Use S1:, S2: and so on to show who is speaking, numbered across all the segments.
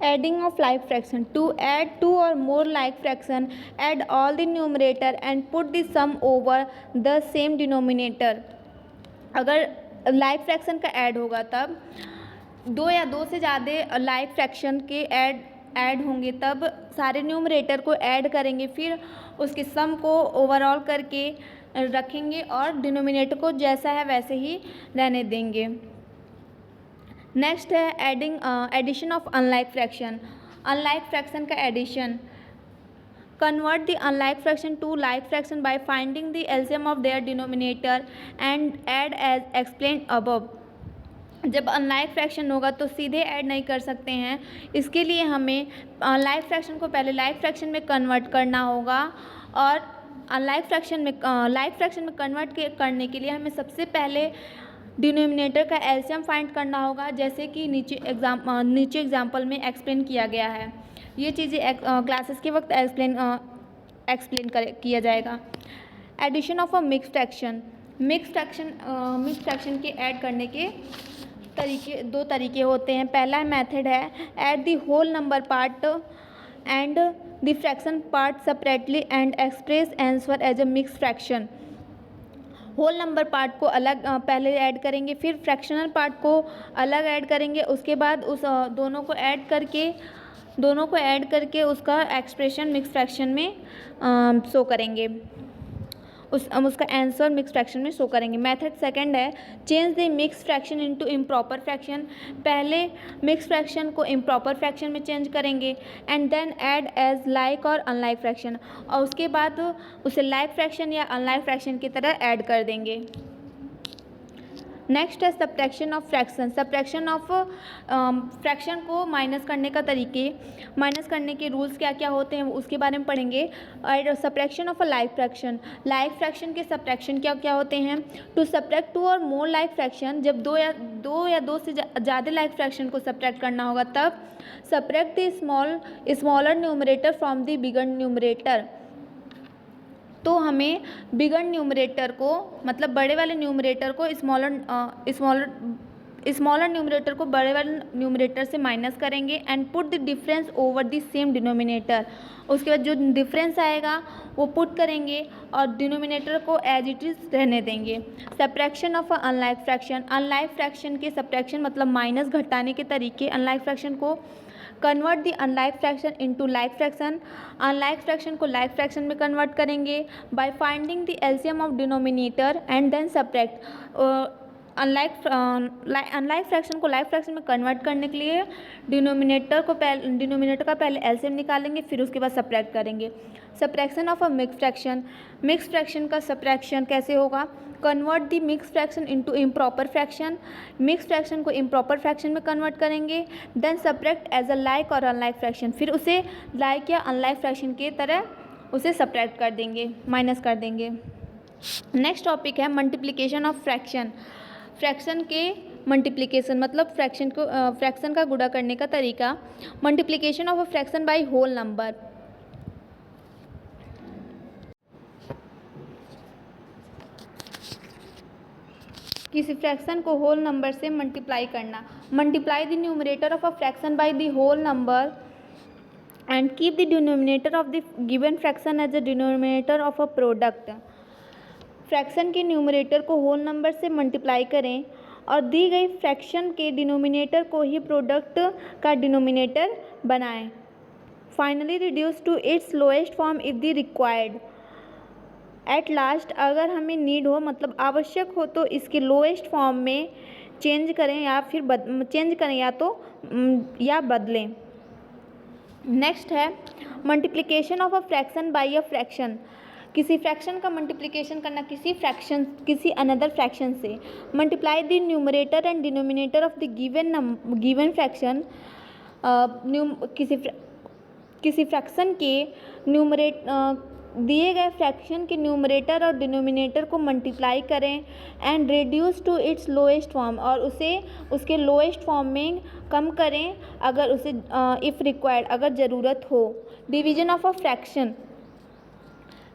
S1: Adding of like fraction. To add two or more like fraction, add all the numerator and put the sum over the same denominator. अगर like fraction का add होगा तब दो या दो से ज़्यादा लाइक फ्रैक्शन के ऐड होंगे तब सारे न्यूमरेटर को ऐड करेंगे, फिर उसके सम को ओवरऑल करके रखेंगे और डिनोमिनेटर को जैसा है वैसे ही रहने देंगे। नेक्स्ट है addition of unlike fraction. Unlike fraction का addition. Convert the unlike fraction to like fraction by finding the LCM of their denominator and add as explained above. जब अनलाइक फ्रैक्शन होगा तो सीधे ऐड नहीं कर सकते हैं, इसके लिए हमें लाइक फ्रैक्शन को पहले लाइक फ्रैक्शन में कन्वर्ट करना होगा और अनलाइक फ्रैक्शन में लाइक फ्रैक्शन में कन्वर्ट करने के लिए हमें सबसे पहले डिनोमिनेटर का एलसीएम फाइंड करना होगा, जैसे कि नीचे एग्जाम्पल में एक्सप्लेन किया गया है। ये चीज़ें क्लासेस के वक्त एक्सप्लेन किया जाएगा। Addition of a mix fraction. Mix fraction के ऐड करने के दो तरीके होते हैं। पहला मेथड है add the whole number part and the fraction part separately and express answer as a mix fraction. Whole number part को अलग पहले ऐड करेंगे, फिर फ्रैक्शनल पार्ट को अलग ऐड करेंगे, उसके बाद उस दोनों को ऐड करके उसका एक्सप्रेशन मिक्स फ्रैक्शन में शो करेंगे, उसका आंसर मिक्स फ्रैक्शन में शो करेंगे। मेथड सेकंड है change the mix fraction into improper fraction. पहले मिक्स फ्रैक्शन को इम्प्रॉपर फ्रैक्शन में चेंज करेंगे and then add as like और अनलाइक फ्रैक्शन, और उसके बाद उसे लाइक फ्रैक्शन या अनलाइक फ्रैक्शन की तरह ऐड कर देंगे। नेक्स्ट है subtraction of fraction. Subtraction of fraction को माइनस करने का तरीके, माइनस करने के रूल्स क्या क्या होते हैं उसके बारे में पढ़ेंगे। और subtraction of a like fraction. Like fraction के सब्ट्रैक्शन क्या क्या होते हैं। टू सब्ट्रैक्ट टू और मोर लाइक फ्रैक्शन, जब दो या दो से ज़्यादा लाइक फ्रैक्शन को सब्ट्रैक्ट करना होगा तब subtract the smaller numerator from the bigger numerator. तो हमें बिगर न्यूमरेटर को मतलब बड़े वाले न्यूमरेटर को स्मॉलर न्यूमरेटर को बड़े वाले न्यूमरेटर से माइनस करेंगे and put the difference over the same denominator. उसके बाद जो डिफरेंस आएगा वो पुट करेंगे और डिनोमिनेटर को एज इट इज़ रहने देंगे। Subtraction of unlike fraction. Unlike fraction के सब्ट्रैक्शन मतलब माइनस घटाने के तरीके। अनलाइक फ्रैक्शन को convert the unlike fraction into like fraction. Unlike fraction को लाइक फ्रैक्शन में कन्वर्ट करेंगे by finding the LCM of denominator and then subtract. Unlike fraction को लाइक फ्रैक्शन में कन्वर्ट करने के लिए डिनोमिनेटर का पहले एलसीएम निकालेंगे, फिर उसके बाद सब्ट्रैक्ट करेंगे। Subtraction of a mix fraction. Mix fraction का सब्ट्रैक्शन कैसे होगा। Convert the mix fraction into improper fraction. Mix fraction को इम्प्रॉपर फ्रैक्शन में कन्वर्ट करेंगे, then subtract as a like और अनलाइक फ्रैक्शन, फिर उसे लाइक या अनलाइक फ्रैक्शन की तरह उसे सब्ट्रैक्ट कर देंगे, माइनस कर देंगे। नेक्स्ट टॉपिक है मल्टीप्लिकेशन ऑफ फ्रैक्शन। फ्रैक्शन के मल्टीप्लिकेशन मतलब फ्रैक्शन का गुणा करने का तरीका। Multiplication of a fraction by whole number. किसी फ्रैक्शन को होल नंबर से मल्टीप्लाई करना। Multiply the numerator of a fraction by the whole number and keep the denominator of the given fraction as the denominator of a product. Fraction के numerator को whole number से multiply करें और दी गई fraction के denominator को ही product का डिनोमिनेटर बनाएं। Finally reduce to its lowest form if the required. At last अगर हमें नीड हो मतलब आवश्यक हो तो इसके लोएस्ट फॉर्म में चेंज करें या बदलें। नेक्स्ट है multiplication of a fraction by a fraction. किसी फ्रैक्शन का मल्टीप्लिकेशन करना किसी अनदर फ्रैक्शन से। Multiply the numerator and denominator of the given fraction. किसी फ्रैक्शन के दिए गए फ्रैक्शन के न्यूमरेटर और डिनोमिनेटर को मल्टीप्लाई करें and reduce to its lowest form, और उसे उसके लोएस्ट फॉर्म में कम करें अगर उसे इफ़ रिक्वायर्ड अगर ज़रूरत हो। Division of a fraction.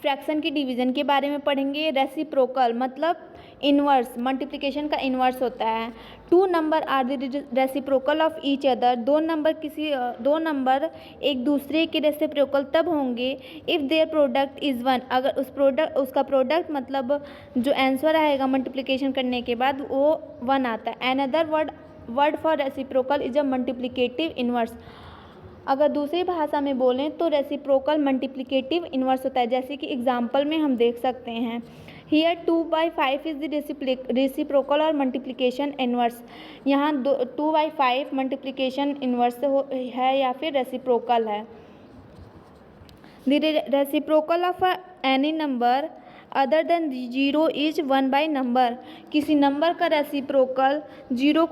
S1: Fraction की डिवीज़न के बारे में पढ़ेंगे। रेसिप्रोकल मतलब इन्वर्स, मल्टीप्लिकेशन का इन्वर्स होता है। Two number are the reciprocal of each other, दो नंबर एक दूसरे के रेसिप्रोकल तब होंगे if their product is one, अगर उसका प्रोडक्ट मतलब जो आंसर आएगा मल्टीप्लिकेशन करने के बाद वो 1 आता है। Another word for reciprocal is a multiplicative inverse. अगर दूसरी भाषा में बोलें तो रेसिप्रोकल मल्टीप्लिकेटिव इन्वर्स होता है, जैसे कि एग्जाम्पल में हम देख सकते हैं। हियर 2/5 इज द रेसिप्रोकल और मल्टीप्लिकेशन इन्वर्स। यहाँ 2/5 मल्टीप्लिकेशन इन्वर्स है या फिर रेसिप्रोकल है। The reciprocal of any number other than 0 is 1 number. किसी नंबर का रेसिप्रोकल 0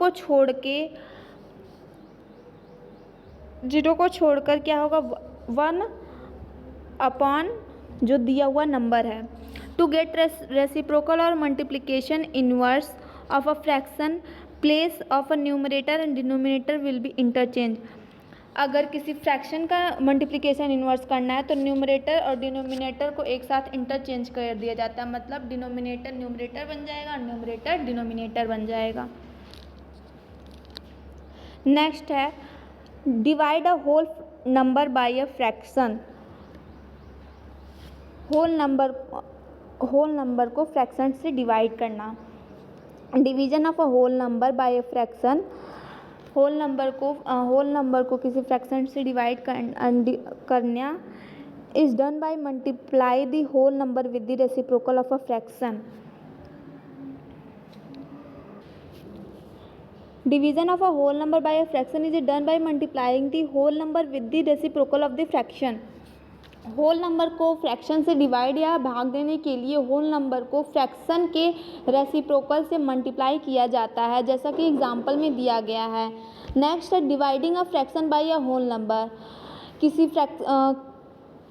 S1: को छोड़कर क्या होगा, 1 अपॉन जो दिया हुआ नंबर है। टू गेट रेसिप्रोकल और multiplication inverse of a fraction, place of a numerator and denominator will be interchange. अगर किसी फ्रैक्शन का मल्टीप्लिकेशन इन्वर्स करना है तो न्यूमरेटर और डिनोमिनेटर को एक साथ इंटरचेंज कर दिया जाता है, मतलब डिनोमिनेटर न्यूमरेटर बन जाएगा और न्यूमरेटर डिनोमिनेटर बन जाएगा। नेक्स्ट है divide a whole number by a fraction. Whole number को फ्रैक्शन से डिवाइड करना। Division of a whole number by a fraction, whole number को किसी फ्रैक्शन से डिवाइड करना is done by multiply the whole number with the reciprocal of a fraction. Division of a whole number by a fraction is done by multiplying the whole number with the reciprocal of the fraction. Whole number को fraction से divide या भाग देने के लिए whole number को fraction के reciprocal से मल्टीप्लाई किया जाता है, जैसा कि एग्जांपल में दिया गया है। नेक्स्ट है dividing a fraction by a whole number.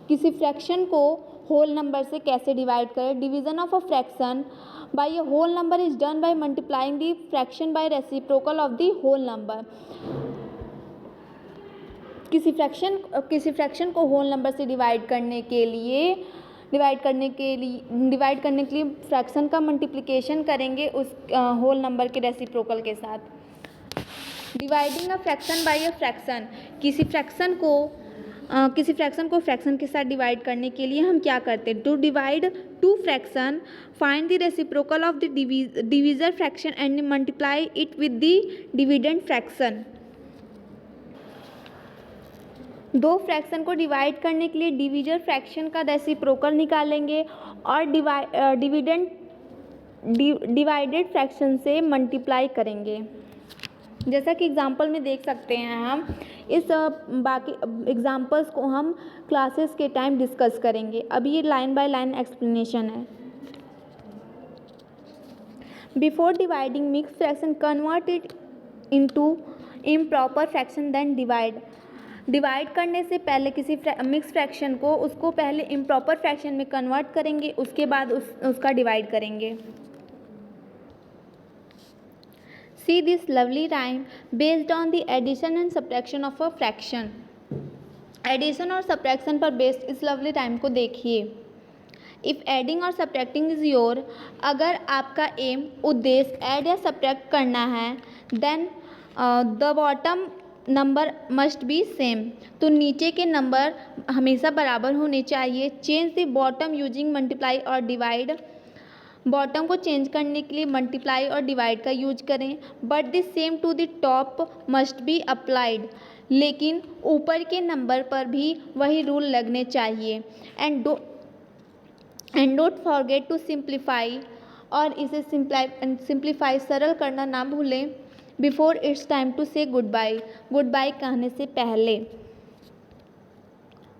S1: किसी फ्रैक्शन को होल नंबर से कैसे डिवाइड करें। Division of a fraction by a whole number is done by multiplying the fraction by reciprocal of the whole number. किसी fraction को whole number से divide करने के लिए फ्रैक्शन का मल्टीप्लिकेशन करेंगे उस होल नंबर के रेसिप्रोकल के साथ। Dividing a fraction by a fraction, किसी फ्रैक्शन को फ्रैक्शन के साथ डिवाइड करने के लिए हम क्या करते हैं। To divide two fraction, find the reciprocal of the divisor fraction and multiply it with the dividend fraction. दो फ्रैक्शन को डिवाइड करने के लिए डिवीजर फ्रैक्शन का रेसिप्रोकल निकालेंगे और डिवाइडेड फ्रैक्शन से मल्टीप्लाई करेंगे, जैसा कि एग्जाम्पल में देख सकते हैं। हम इस बाकी एग्जाम्पल्स को हम क्लासेस के टाइम डिस्कस करेंगे। अभी ये लाइन बाय लाइन एक्सप्लेनेशन है। Before dividing mix fraction, convert it into improper fraction then divide. Divide करने से पहले किसी मिक्स फ्रैक्शन को उसको पहले इम्प्रॉपर फ्रैक्शन में कन्वर्ट करेंगे, उसके बाद उसका डिवाइड करेंगे। See this lovely rhyme based on the addition and subtraction of a fraction. Addition और सब्ट्रैक्शन पर बेस्ड इस लवली राइम को देखिए। इफ़ एडिंग और सब्ट्रैक्टिंग इज़ योर, अगर आपका एम उद्देश्य ऐड या सब्ट्रैक्ट करना है, then the bottom number must be same, तो नीचे के नंबर हमेशा बराबर होने चाहिए। Change the bottom using multiply और डिवाइड, बॉटम को चेंज करने के लिए मल्टीप्लाई और डिवाइड का यूज करें। But the same to the top must be applied, लेकिन ऊपर के नंबर पर भी वही रूल लगने चाहिए। And don't forget to simplify, और इसे सिंप्लीफाई सरल करना ना भूलें। Before it's time to say goodbye, goodbye कहने से पहले।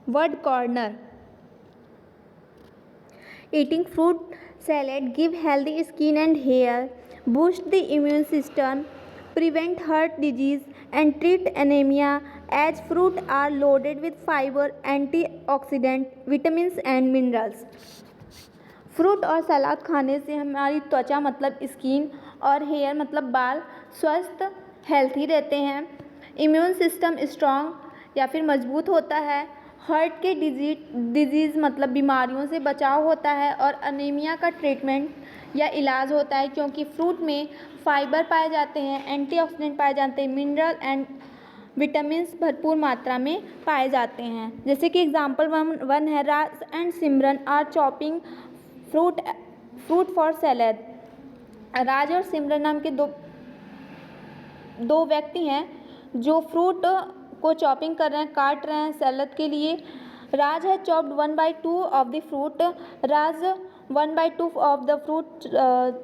S1: Word corner, eating fruit salad give healthy skin and hair, boost the immune system, prevent heart disease and treat anemia, as fruit are loaded with fiber, antioxidant, vitamins and minerals. Fruit और सलाद खाने से हमारी त्वचा मतलब skin और hair मतलब बाल स्वस्थ हेल्थी रहते हैं। इम्यून सिस्टम स्ट्रॉन्ग या फिर मजबूत होता है। हार्ट के डिजीज़ मतलब बीमारियों से बचाव होता है और अनीमिया का ट्रीटमेंट या इलाज होता है, क्योंकि फ्रूट में फाइबर पाए जाते हैं, एंटीऑक्सीडेंट पाए जाते हैं, मिनरल एंड विटामिन्स भरपूर मात्रा में पाए जाते हैं। जैसे कि एग्जाम्पल वन है, Raj and Simran are chopping fruit for salad. Raj और सिमरन नाम के दो व्यक्ति हैं जो फ्रूट को चॉपिंग कर रहे हैं, काट रहे हैं सैलेड के लिए। राज है chopped 1/2 of the fruit. Raj 1/2 of the fruit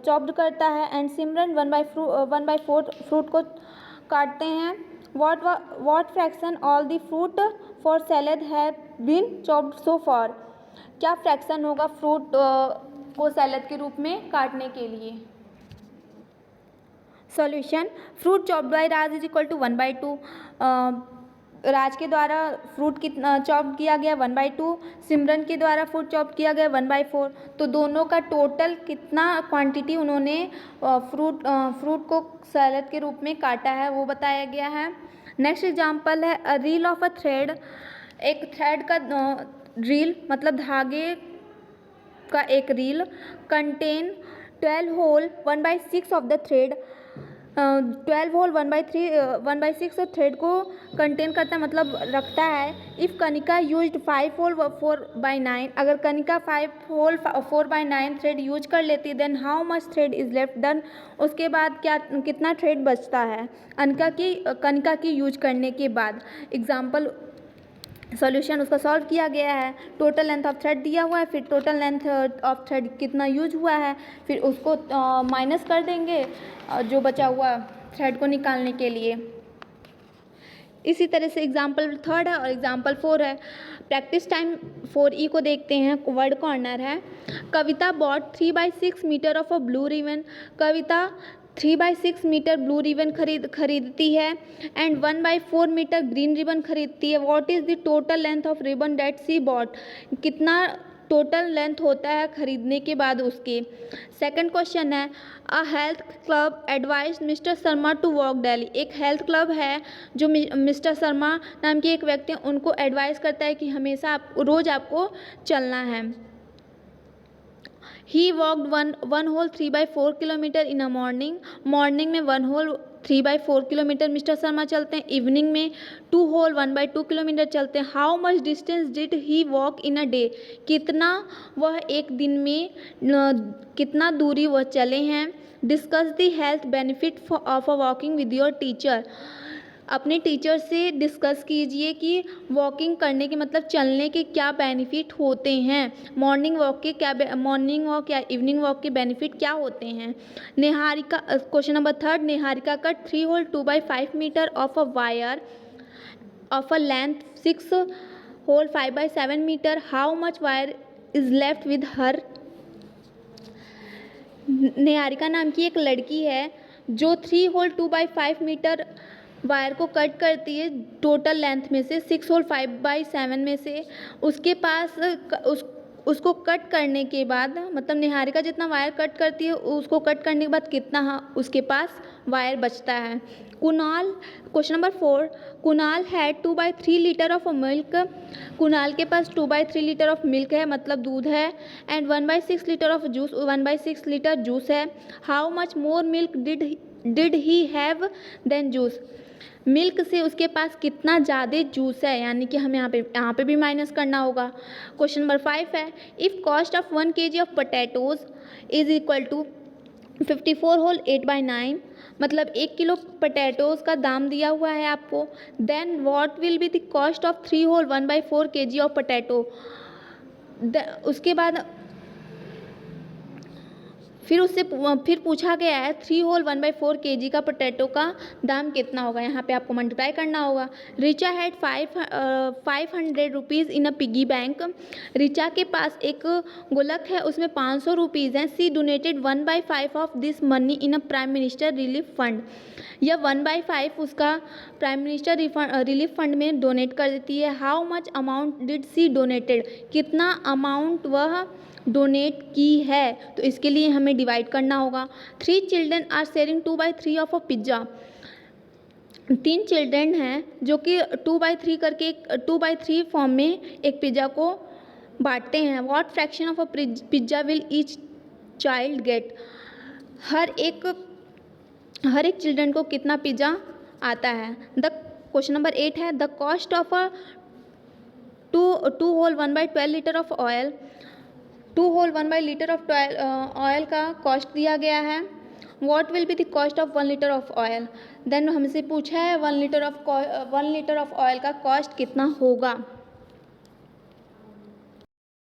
S1: chopped करता है एंड सिमरन 1/4 फ्रूट को काटते हैं। What fraction all the fruit for salad have been chopped so far? क्या फ्रैक्शन होगा फ्रूट को सैलड के रूप में काटने के लिए? Solution, fruit chopped by Raj is equal to 1/2। Raj के द्वारा फ्रूट कितना चॉप किया गया 1/2, सिमरन के द्वारा फ्रूट चॉप किया गया 1/4। तो दोनों का टोटल कितना क्वांटिटी उन्होंने फ्रूट को सैलड के रूप में काटा है वो बताया गया है। नेक्स्ट एग्जांपल है a reel of a thread. एक थ्रेड का रील मतलब धागे का एक reel contain 12 whole 1/6 of the thread. 12 whole 1/6 thread को कंटेन करता है मतलब रखता है। इफ़ कनिका यूज्ड 5 होल 4/9, अगर कनिका 5 होल 4/9 थ्रेड यूज कर लेती then how much thread is left done, उसके बाद कितना थ्रेड बचता है कनिका की यूज करने के बाद। एग्जाम्पल सॉल्यूशन उसका सॉल्व किया गया है। टोटल लेंथ ऑफ थ्रेड दिया हुआ है, फिर टोटल लेंथ ऑफ थ्रेड कितना यूज हुआ है, फिर उसको माइनस कर देंगे जो बचा हुआ थ्रेड को निकालने के लिए। इसी तरह से एग्जाम्पल 3 है और एग्जाम्पल 4 है। प्रैक्टिस टाइम 4E को देखते हैं। वर्ड कॉर्नर है। Kavita bought 3/6 metre of a blue ribbon. Kavita 3/6 metre blue ribbon खरीदती है एंड 1/4 मीटर ग्रीन रिबन खरीदती है। What is the total length of ribbon that she bought, कितना टोटल लेंथ होता है खरीदने के बाद उसके। सेकंड क्वेश्चन है a health club advise mister Sharma to walk daily. एक हेल्थ क्लब है जो मिस्टर शर्मा नाम के एक व्यक्ति हैं उनको एडवाइस करता है कि हमेशा रोज़ आपको चलना है। He walked one whole 3/4 kilometre in a morning में 1 होल 3/4 किलोमीटर मिस्टर शर्मा चलते हैं। इवनिंग में 2 होल 1/2 किलोमीटर चलते हैं। How much distance did he walk in a day, कितना वह एक दिन में कितना दूरी वह चले हैं। Discuss the health benefit of a walking with your teacher, अपने टीचर से डिस्कस कीजिए कि वॉकिंग करने के मतलब चलने के क्या बेनिफिट होते हैं। मॉर्निंग वॉक या इवनिंग वॉक के बेनिफिट क्या होते हैं। Niharika question number 3, Niharika cut 3 whole 2/5 metre of a wire of a length 6 whole 5/7 metre. How much wire is left with her. Niharika नाम की एक लड़की है जो 3 होल 2/5 मीटर वायर को कट करती है टोटल लेंथ में से 6 होल 5/7 में से। उसके पास उसको कट करने के बाद मतलब निहारिका जितना वायर कट करती है उसको कट करने के बाद कितना उसके पास वायर बचता है। Kunal question number 4, Kunal had 2/3 litre of milk. Kunal के पास 2/3 लीटर ऑफ मिल्क है मतलब दूध है and 1/6 litre of juice, 1/6 litre juice है। How much more milk did he have than juice, milk से उसके पास कितना ज़्यादा जूस है, यानी कि हमें यहाँ पे भी माइनस करना होगा। क्वेश्चन नंबर 5 है if cost of 1 kg of potatoes is equal to 54 whole 8/9, मतलब 1 किलो पोटैटोज़ का दाम दिया हुआ है आपको। Then what will be the cost of 3 whole 1/4 kg of potato. उसके बाद फिर पूछा गया है 3 होल 1/4 kg का पोटैटो का दाम कितना होगा, यहाँ पे आपको मल्टीप्लाई करना होगा। Richa had 500 rupees in a piggy bank. Richa के पास एक गुल्लक है उसमें 500 रुपीज़ हैं। She donated 1/5 of this money in a prime minister relief fund. यह 1/5 उसका प्राइम मिनिस्टर रिलीफ फंड में डोनेट कर देती है। How much amount did she donated, कितना अमाउंट वह डोनेट की है, तो इसके लिए हमें डिवाइड करना होगा। 3 children are sharing 2/3 of a pizza. 3 children हैं जो कि 2/3 करके 2/3 फॉर्म में एक पिज़्ज़ा को बांटते हैं। What fraction of a pizza will each child get, हर एक चिल्ड्रन को कितना पिज़्ज़ा आता है। द क्वेश्चन नंबर 8 है, the cost of a 2 whole 1/12 litre of oil, 2 whole 1 litre of oil का कॉस्ट दिया गया है। What will be the cost of 1 litre of oil. Then हमसे पूछा है 1 लीटर ऑफ ऑयल का कॉस्ट कितना होगा।